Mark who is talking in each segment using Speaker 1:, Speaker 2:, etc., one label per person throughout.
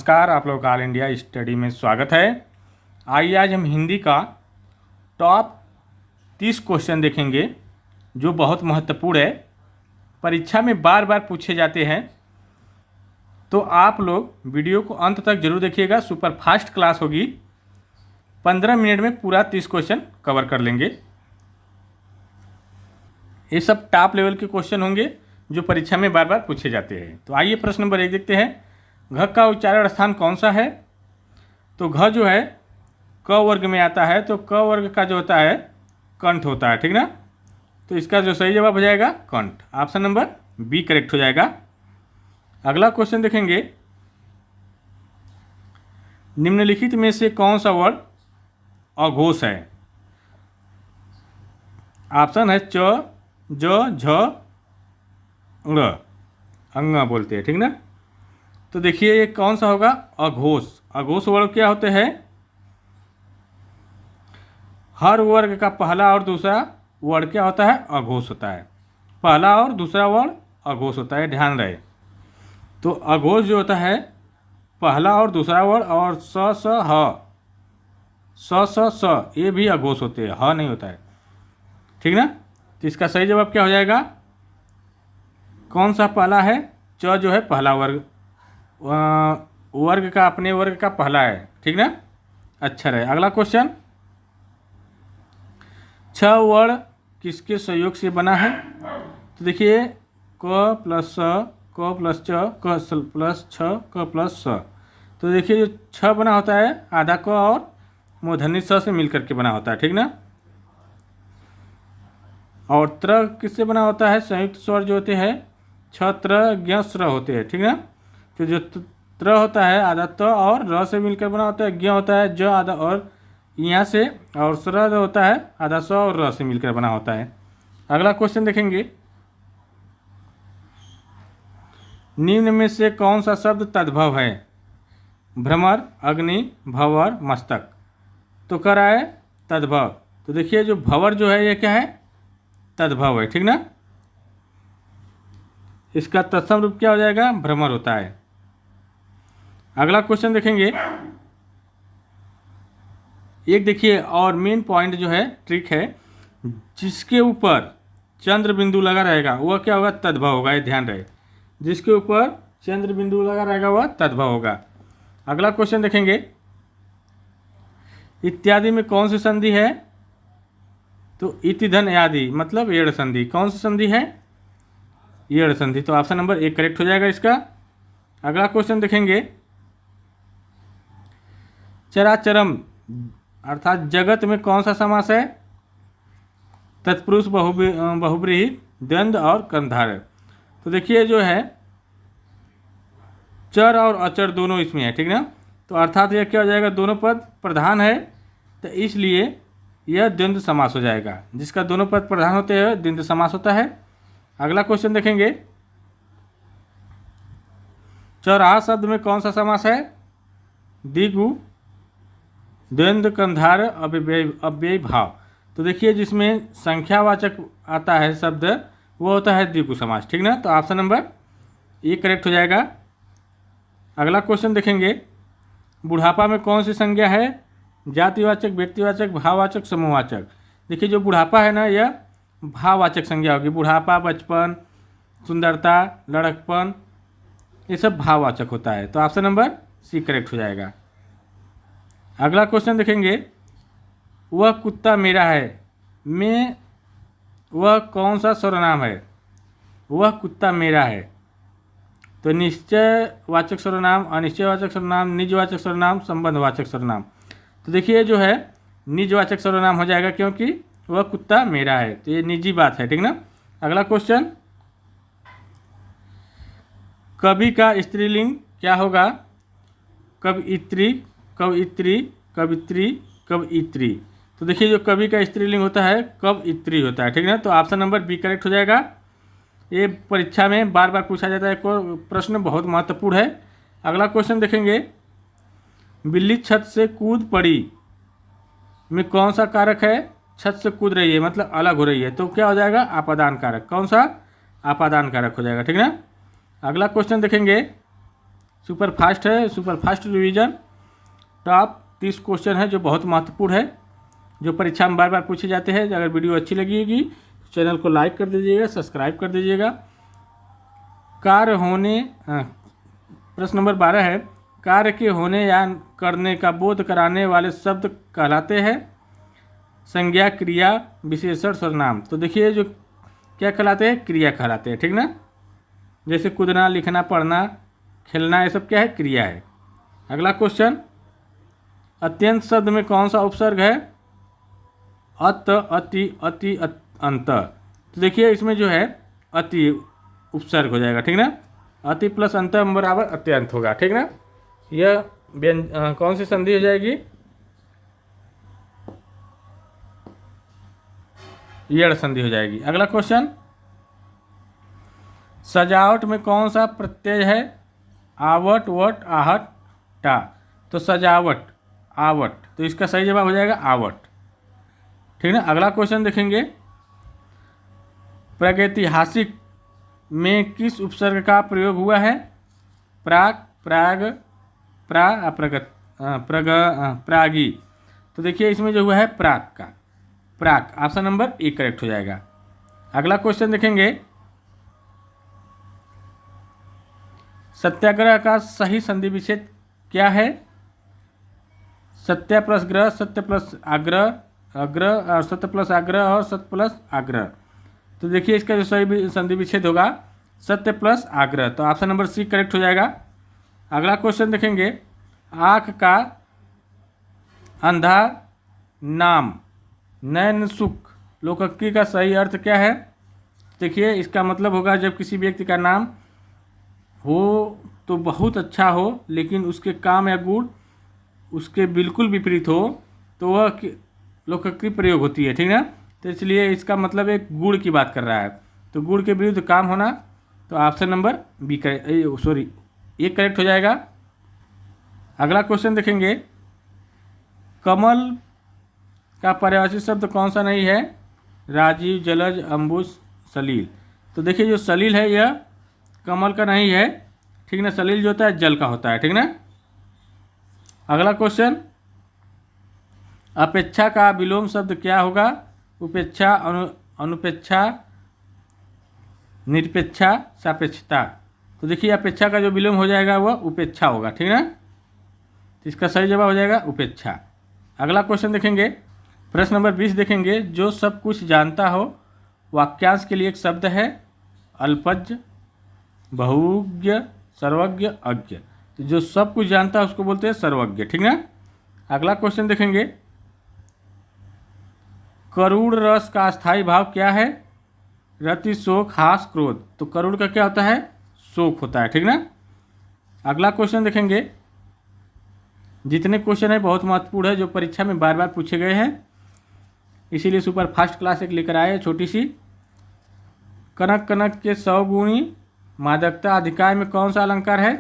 Speaker 1: नमस्कार, आप लोग का ऑल इंडिया स्टडी में स्वागत है। आइए आज हम हिंदी का टॉप 30 क्वेश्चन देखेंगे जो बहुत महत्वपूर्ण है, परीक्षा में बार बार पूछे जाते हैं। तो आप लोग वीडियो को अंत तक जरूर देखिएगा। सुपर फास्ट क्लास होगी, 15 मिनट में पूरा 30 क्वेश्चन कवर कर लेंगे। ये सब टॉप लेवल के क्वेश्चन होंगे जो परीक्षा में बार बार पूछे जाते हैं। तो आइए प्रश्न नंबर 1 देखते हैं। घ का उच्चारण स्थान कौन सा है? तो घ जो है क वर्ग में आता है, तो क वर्ग का जो होता है कंठ होता है, ठीक ना। तो इसका जो सही जवाब हो जाएगा कंठ। ऑप्शन नंबर बी करेक्ट हो जाएगा। अगला क्वेश्चन देखेंगे। निम्नलिखित में से कौन सा वर्ड अघोष है? ऑप्शन है च, ज, झ, ङ, अंग बोलते हैं, ठीक ना। तो देखिए ये कौन सा होगा? अघोष। अघोष वर्ग क्या होते हैं? हर वर्ग का पहला और दूसरा वर्ड क्या होता है? अघोष होता है। पहला और दूसरा वर्ड अघोष होता है, ध्यान रहे। तो अघोष जो होता है पहला और दूसरा वर्ड, और स स ह, स ये भी अघोष होते हैं, ह नहीं होता है, ठीक ना। तो इसका सही जवाब क्या हो जाएगा? कौन सा पहला है? च जो है पहला वर्ग, वर्ग का अपने वर्ग का पहला है, ठीक ना। अच्छा रहे। अगला क्वेश्चन। छ वर्ण किसके सहयोग से बना है? तो देखिए क प्लस स, क प्लस च, क प्लस छ, क प्लस स। तो देखिए जो छ बना होता है आधा क और मूर्धन्य स से मिलकर के बना होता है, ठीक ना। और त्र किससे बना होता है? संयुक्त स्वर जो होते हैं छत्र ज्ञ स्र होते हैं, ठीक ना। तो जो त्र होता है आधा त और र से मिलकर बना होता है, ज्ञ होता है ज आधा और यहाँ से, और स्र जो होता है आधा स और र से मिलकर बना होता है। अगला क्वेश्चन देखेंगे। निम्न में से कौन सा शब्द तद्भव है? भ्रमर, अग्नि, भंवर, मस्तक। तो कर रहा है तद्भव। तो देखिए जो भंवर जो है ये क्या है? तद्भव है, ठीक ना। इसका तत्सम रूप क्या हो जाएगा? भ्रमर होता है। अगला क्वेश्चन देखेंगे। एक देखिए और मेन पॉइंट जो है, ट्रिक है, जिसके ऊपर चंद्र बिंदु लगा रहेगा वह क्या होगा? तद्भव होगा, ये ध्यान रहे। जिसके ऊपर चंद्र बिंदु लगा रहेगा वह तद्भव होगा। अगला क्वेश्चन देखेंगे। इत्यादि में कौन सी संधि है? तो इति धन आदि मतलब एड़ संधि। कौन सी संधि है? एड़ संधि। तो ऑप्शन नंबर 1 करेक्ट हो जाएगा इसका। अगला क्वेश्चन देखेंगे। चराचरम अर्थात जगत में कौन सा समास है? तत्पुरुष, बहुब्रीहि, द्वंद्व और कर्मधारय। तो देखिए जो है चर और अचर दोनों इसमें है, ठीक ना। तो अर्थात यह क्या हो जाएगा? दोनों पद प्रधान है, तो इसलिए यह द्वंद्व समास हो जाएगा। जिसका दोनों पद प्रधान होते हैं द्वंद्व समास होता है। अगला क्वेश्चन देखेंगे। चौराहा शब्द में कौन सा समास है? द्विगु, द्वंद्व, कर्मधार, अव्ययी भाव। तो देखिए जिसमें संख्यावाचक आता है शब्द वो होता है द्विगु समास, ठीक ना। तो ऑप्शन नंबर 1 करेक्ट हो जाएगा। अगला क्वेश्चन देखेंगे। बुढ़ापा में कौन सी संज्ञा है? जातिवाचक, व्यक्तिवाचक, भाववाचक, समूहवाचक। देखिए जो बुढ़ापा है ना यह भाववाचक संज्ञा होगी। बुढ़ापा, बचपन, सुंदरता, लड़कपन, ये सब भाववाचक होता है। तो ऑप्शन नंबर सी करेक्ट हो जाएगा। अगला क्वेश्चन देखेंगे। वह कुत्ता मेरा है में वह कौन सा सर्वनाम है? वह कुत्ता मेरा है। तो निश्चयवाचक सर्वनाम, अनिश्चयवाचक सर्वनाम, निजवाचक सर्वनाम, संबंधवाचक सर्वनाम। तो देखिए जो है निजवाचक सर्वनाम हो जाएगा क्योंकि वह कुत्ता मेरा है, तो ये निजी बात है, ठीक ना। अगला क्वेश्चन। कवि का स्त्रीलिंग क्या होगा? कवयित्री, कवयित्री, कवित्री, कवयित्री। तो देखिए जो कवि का स्त्रीलिंग होता है कवयित्री होता है, ठीक ना। तो ऑप्शन नंबर बी करेक्ट हो जाएगा। ये परीक्षा में बार बार पूछा जाता है, प्रश्न बहुत महत्वपूर्ण है। अगला क्वेश्चन देखेंगे। बिल्ली छत से कूद पड़ी में कौन सा कारक है? छत से कूद रही है मतलब अलग हो रही है, तो क्या हो जाएगा? आपादान कारक। कौन सा? आपादान कारक हो जाएगा, ठीक ना। अगला क्वेश्चन देखेंगे। सुपर फास्ट है, super fast revision. Top 30 question है जो बहुत महत्वपूर्ण है, जो परीक्षा में बार बार पूछे जाते हैं। अगर वीडियो अच्छी लगी होगी तो चैनल को लाइक कर दीजिएगा, सब्सक्राइब कर दीजिएगा। कार्य होने प्रश्न नंबर 12 है, कार्य के होने या करने का बोध कराने वाले शब्द कहलाते हैं संज्ञा, क्रिया, विशेषण, सर्वनाम। तो देखिए जो क्या कहलाते हैं, क्रिया कहलाते हैं, ठीक ना। जैसे कूदना, लिखना, पढ़ना, खेलना, ये सब क्या है, क्रिया है। अगला क्वेश्चन, अत्यंत शब्द में कौन सा उपसर्ग है, अत, अति, अति, अंत। तो देखिए इसमें जो है अति उपसर्ग हो जाएगा, ठीक ना। अति प्लस अंत बराबर अत्यंत होगा, ठीक ना। यह कौन सी संधि हो जाएगी, यड़ संधि हो जाएगी। अगला क्वेश्चन, सजावट में कौन सा प्रत्यय है, आवट, वट, आहट, टा। तो सजावट, आवट, तो इसका सही जवाब हो जाएगा आवट, ठीक ना। अगला क्वेश्चन देखेंगे, प्रागैतिहासिक में किस उपसर्ग का प्रयोग हुआ है, प्राग, प्राग, प्रागी। तो देखिए इसमें जो हुआ है प्राग का, प्राग, ऑप्शन नंबर ए करेक्ट हो जाएगा। अगला क्वेश्चन देखेंगे, सत्याग्रह का सही संधि विच्छेद क्या है, सत्या प्लस ग्रह, सत्य प्लस आग्रह, अग्रह, और सत्य प्लस आग्रह, और सत्य प्लस आग्रह। तो देखिए इसका जो सही संधि विच्छेद होगा सत्य प्लस आग्रह, तो ऑप्शन नंबर सी करेक्ट हो जाएगा। अगला क्वेश्चन देखेंगे, आँख का अंधा नाम नैन सुख लोकोक्ति का सही अर्थ क्या है। देखिए इसका मतलब होगा जब किसी व्यक्ति का नाम हो तो बहुत अच्छा हो, लेकिन उसके काम या गुण उसके बिल्कुल विपरीत हो, तो वह लोकोक्ति प्रयोग होती है, ठीक ना। तो इसलिए इसका मतलब एक गुण की बात कर रहा है, तो गुण के विरुद्ध काम होना, तो option number B A correct हो जाएगा। अगला क्वेश्चन देखेंगे, कमल का पर्यायवाची शब्द कौन सा नहीं है, राजीव, जलज, अंबुज, सलील। तो देखिए जो सलील है यह कमल का नहीं है, ठीक ना। सलील जो होता है जल का होता है, ठीक ना। अगला क्वेश्चन, अपेक्षा का विलोम शब्द क्या होगा, उपेक्षा, अनुपेक्षा, निरपेक्षा, सापेक्षता। तो देखिए अपेक्षा का जो विलोम हो जाएगा वह उपेक्षा होगा, ठीक ना। तो इसका सही जवाब हो जाएगा उपेक्षा। अगला क्वेश्चन देखेंगे, प्रश्न नंबर 20 देखेंगे, जो सब कुछ जानता हो वाक्यांश के लिए एक शब्द है, अल्पज्ञ, बहुज्ञ, सर्वज्ञ, अज्ञ। तो जो सब कुछ जानता है उसको बोलते हैं सर्वज्ञ, ठीक ना। अगला क्वेश्चन देखेंगे, करुण रस का स्थायी भाव क्या है, रति, शोक, हास, क्रोध। तो करुण का क्या होता है, शोक होता है, ठीक ना। अगला क्वेश्चन देखेंगे, जितने क्वेश्चन है बहुत महत्वपूर्ण है, जो परीक्षा में बार बार पूछे गए हैं, इसीलिए सुपर फास्ट क्लास एक लेकर आए छोटी सी। कनक, कनक के 100 गुणी मादकता अधिकार में कौन सा अलंकार है।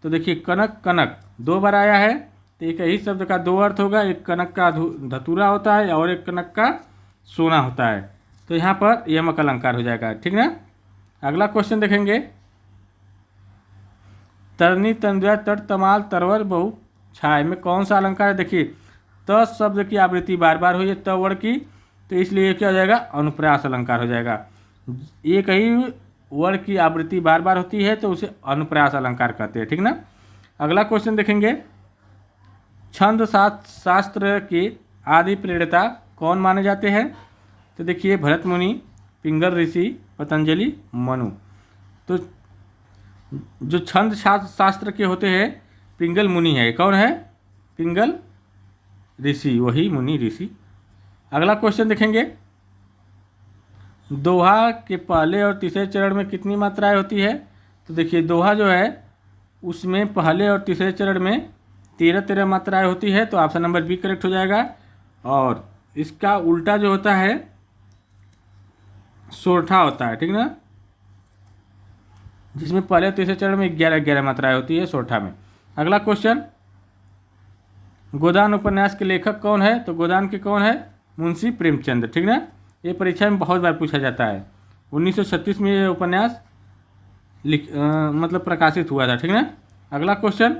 Speaker 1: तो देखिए कनक, कनक 2 बार आया है, तो एक ही शब्द का 2 अर्थ होगा, एक कनक का धतूरा होता है और एक कनक का सोना होता है, तो यहाँ पर यमक अलंकार हो जाएगा, ठीक ना। अगला क्वेश्चन देखेंगे, तरनी, तंद्रा, तट, तमाल, तरवर, बहु, छाय में कौन सा अलंकार है। देखिए त शब्द की आवृत्ति बार बार हुई है त वर्ण की, तो इसलिए क्या हो जाएगा, अनुप्रास अलंकार हो जाएगा। एक ही वर्ण की आवृत्ति बार बार होती है तो उसे अनुप्रास अलंकार कहते हैं, ठीक ना। अगला क्वेश्चन देखेंगे, छंद शास्त्र के आदि प्रेरता कौन माने जाते हैं। तो देखिए भरत मुनि, पिंगल ऋषि, पतंजलि, मनु। तो जो छंद शास्त्र के होते हैं पिंगल मुनि है, कौन है, पिंगल ऋषि, वही मुनि ऋषि। अगला क्वेश्चन देखेंगे, दोहा के पहले और तीसरे चरण में कितनी मात्राएं होती है। तो देखिए दोहा जो है उसमें पहले और तीसरे चरण में 13 मात्राएं होती है, तो ऑप्शन नंबर बी करेक्ट हो जाएगा। और इसका उल्टा जो होता है सोरठा होता है, ठीक ना, जिसमें पहले तीसरे चरण में 11 मात्राएं होती है सोरठा में। अगला क्वेश्चन, गोदान उपन्यास के लेखक कौन है। तो गोदान के कौन है, मुंशी प्रेमचंद, ठीक ना। ये परीक्षा में बहुत बार पूछा जाता है। 1936 में ये उपन्यास मतलब प्रकाशित हुआ था, ठीक ना। अगला क्वेश्चन,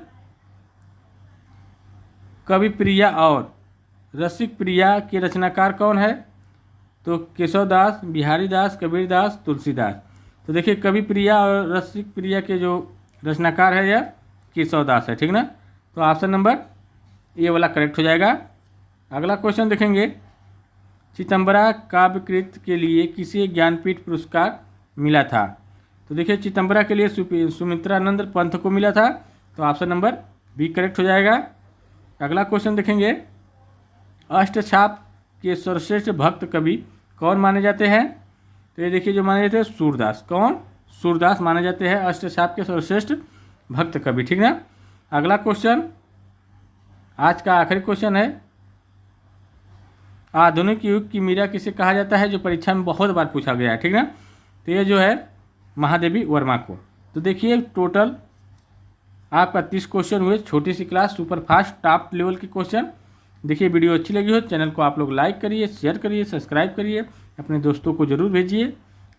Speaker 1: कवि प्रिया और रसिक प्रिया के रचनाकार कौन है? तो केशव दास, बिहारी दास, कबीर दास, तुलसीदास। तो देखिए कवि प्रिया और रसिक प्रिया के जो रचनाकार है यह केशव दास है, ठीक ना। तो ऑप्शन नंबर ए वाला करेक्ट हो जाएगा। अगला क्वेश्चन देखेंगे, चितंबरा काव्यकृत के लिए किसे ज्ञानपीठ पुरस्कार मिला था? तो देखिए चितंबरा के लिए सुमित्रानंद पंत को मिला था, तो ऑप्शन नंबर बी करेक्ट हो जाएगा। अगला क्वेश्चन देखेंगे, अष्टछाप के सर्वश्रेष्ठ भक्त कवि कौन माने जाते हैं? तो ये देखिए जो माने जाते हैं सूरदास। कौन? सूरदास माने जाते हैं अष्टछाप के सर्वश्रेष्ठ भक्त कवि, ठीक ना। अगला क्वेश्चन, आज का आखिरी क्वेश्चन है, आधुनिक युग की मीरा किसे कहा जाता है? जो परीक्षा में बहुत बार पूछा गया है, ठीक ना। तो ये जो है महादेवी वर्मा को। तो देखिए टोटल आपका 30 क्वेश्चन हुए, छोटी सी class, super fast top level के क्वेश्चन। देखिए वीडियो अच्छी लगी हो चैनल को आप लोग लाइक करिए, शेयर करिए, सब्सक्राइब करिए, अपने दोस्तों को ज़रूर भेजिए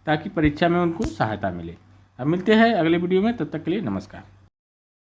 Speaker 1: ताकि परीक्षा में उनको सहायता मिले। अब मिलते हैं अगले वीडियो में, तब तक के लिए नमस्कार।